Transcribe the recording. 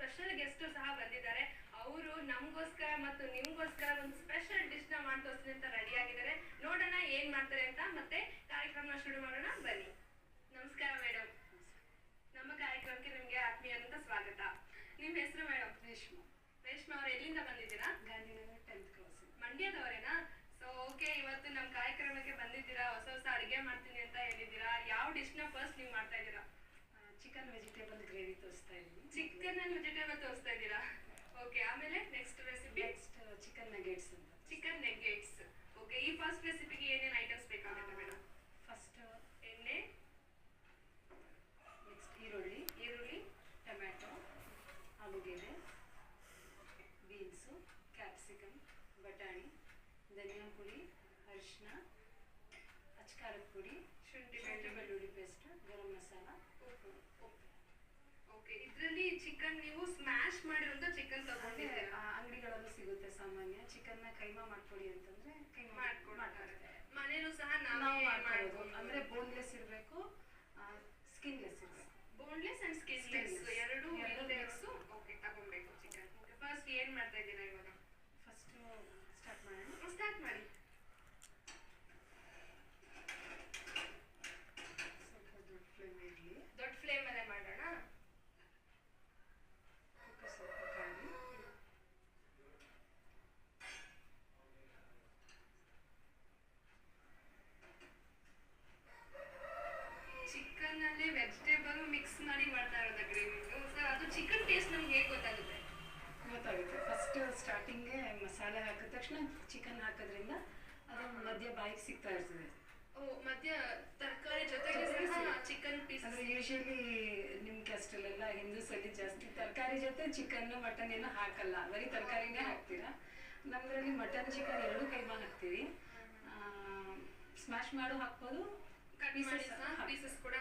Special guest ಸಹ ಬಂದಿದ್ದಾರೆ. ಅವರು ನಮಗೋಸ್ಕರ ಮತ್ತು ನಿಮ್ಗೋಸ್ಕರ ಒಂದು ಸ್ಪೆಷಲ್ ಡಿಶ್ ನ ಮಾಡಿ ತೋರಿಸ್ತೀನಿ ಅಂತ ರೆಡಿ ಆಗಿದ್ದಾರೆ. ನೋಡೋಣ ಏನ್ ಮಾಡ್ತಾರೆ ಅಂತ. ಮತ್ತೆ ಕಾರ್ಯಕ್ರಮ ಶುರು ಮಾಡೋಣ ಬನ್ನಿ. ನಮಸ್ಕಾರ ಮೇಡಮ್. ನಮ್ಮ ಕಾರ್ಯಕ್ರಮಕ್ಕೆ ನಿಮ್ಗೆ ಆತ್ಮೀಯವಾದಂತ ಸ್ವಾಗತ. ನಿಮ್ ಹೆಸರು ಮೇಡಮ್? ರೇಷ್ಮಾ. ರೇಷ್ಮಾ ಅವ್ರು ಎಲ್ಲಿಂದ ಬಂದಿದ್ದೀರಾ? Gandhinagar 10th class. ಮಂಡ್ಯದವರೇನಾ? ಸೊ ಓಕೆ, ಇವತ್ತು ನಮ್ಮ ಕಾರ್ಯಕ್ರಮಕ್ಕೆ ಬಂದಿದ್ದೀರಾ, ಹೊಸ ಹೊಸ ಅಡಿಗೆ ಮಾಡ್ತೀನಿ ಅಂತ ಹೇಳಿದ್ದೀರಾ. ಯಾವ ಡಿಶ್ ನ ಫಸ್ಟ್ ನೀವು ಮಾಡ್ತಾ ಇದ್ದೀರಾ? ಚಿಕನ್ ವೆಜಿಟೇಬಲ್ ಗ್ರೇವಿ ತೋರಿಸ್ತಾ ಇದ್ದೀನಿ. ಚಿಕನ್ ಅಂಡ್ ವೆಜಿಟೇಬಲ್ ತೋರಿಸ್ತಾ ಇದ್ದೀರಾ? ಓಕೆ, ಆಮೇಲೆ next recipe? Next chicken nuggets ಅಂತ. Chicken nuggets. ಓಕೆ, ಈ ಫಸ್ಟ್ ರೆಸಿಪಿಗೆ ಏನೇನು ಐಟಮ್ಸ್ ಬೇಕಾಗುತ್ತೆ ಮೇಡಮ್? ಫಸ್ಟ್ ಎಣ್ಣೆ, ನೆಕ್ಸ್ಟ್ ಈರುಳ್ಳಿ, ಟೊಮ್ಯಾಟೊ, ಆಲೂಗೆಡ್ಡೆ, ಬೀನ್ಸು, ಕ್ಯಾಪ್ಸಿಕಮ್, ಬಟಾಣಿ, ಧನಿಯಾ ಪುಡಿ, ಅರಿಶಿನ, ಅಚ್ಕಾರದ ಪುಡಿ, ಶುಂಠಿ ಬೆಳ್ಳುಳ್ಳಿ ಪೇಸ್ಟ್, ಗರಂ ಮಸಾಲ, ಉಪ್ಪು. ಓಕೆ, ಇದರಲ್ಲಿ ಚಿಕನ್ ನೀವು ಸ್ಮ್ಯಾಶ್ ಮಾಡಿರುವಂತ ಚಿಕನ್ ತಗೊಂಡಿದ್ದೀರಾ? ಅಂಗಡಿಗಳಲ್ಲೂ ಸಿಗುತ್ತೆ ಸಾಮಾನ್ಯ. ಚಿಕನ್ ನ ಕೈಮಾ ಮಾಡ್ಕೊಡಿ ಅಂತಂದ್ರೆ ಕೈಮಾ ಮಾಡ್ಕೊಡ್ತಾರೆ. ಮನೇಲೂ ಸಹ ನಾವು ಮಾಡ್ಬೋದು. ಅಂದ್ರೆ ಬೋನ್ಲೆಸ್ ಇರಬೇಕು, ಸ್ಕಿನ್ಲೆಸ್ ಇರಬೇಕು. ಬೋನ್ಲೆಸ್ ಅಂಡ್ ಸ್ಕಿನ್ಲೆಸ್ ಎರಡು ಮಿಕ್ಸ್. ಓಕೆ, ತಗೊಬೇಕು ಚಿಕನ್. ಫಸ್ಟ್ ಏನ್ ಮಾಡ್ತಾ ಇದ್ದೀರಾ ಇವಾಗ? ಫಸ್ಟ್ ಸ್ಟಾರ್ಟ್ ಮಾಡೋಣ. ಸ್ಟಾರ್ಟ್ ಮಾಡಿ. ಸ್ವಲ್ಪ ದೊಡ್ಡ ಫ್ಲೇಮ್ ಇರಲಿ. ದೊಡ್ಡ ಫ್ಲೇಮ್ ಅಲ್ಲೇ ಮಾಡೋಣ. ಸ್ವಲ್ಪ ಕಾಯಿ. ಚಿಕನ್ ಅಲ್ಲಿ ವೆಜಿಟೇಬಲ್ ಮಿಕ್ಸ್ ಮಾಡಿ ಮಾಡ್ತಾ ಇರೋದ ಗ್ರೇವಿ. ಸರ್, ಅದು ಚಿಕನ್ ಟೇಸ್ಟ್ ನಮ್ಗೆ ಹೇಗೆ ಗೊತ್ತಾಗುತ್ತೆ? ಫಸ್ಟ್ ಸ್ಟಾರ್ಟಿಂಗ್ಗೆ ಮಸಾಲೆ ಹಾಕಿದ ತಕ್ಷಣ ಚಿಕನ್ ಹಾಕೋದ್ರಿಂದ ಅದು ಮಧ್ಯ ಬಾಯಿಗೆ ಸಿಗ್ತಾ ಇರ್ತದೆ. ಓ, ಮಧ್ಯ ತರಕಾರಿ ಜೊತೆಗೆ ಚಿಕನ್ ಪೀಸ್. ಅಂದ್ರೆ ಯೂಶಲಿ ನಿಮ್ ಕ್ಯಾಸ್ಟಲ್ಲೆಲ್ಲ ಹಿಂದೂಸ್ ಅಲ್ಲಿ ಜಾಸ್ತಿ ತರಕಾರಿ ಜೊತೆ ಚಿಕನ್ ಮಟನ್ ಏನೋ ಹಾಕಲ್ಲ, ಬರೀ ತರಕಾರಿನೇ ಹಾಕ್ತೀರಾ. ನಮ್ದ್ರಲ್ಲಿ ಮಟನ್ ಚಿಕನ್ ಎರಡು ಕೈಮಾ ಹಾಕ್ತೀವಿ. ಸ್ಮ್ಯಾಶ್ ಮಾಡು ಹಾಕ್ಬೋದು, ಕಟ್ ಮಾಡಿ ಪೀಸಸ್ ಕೂಡ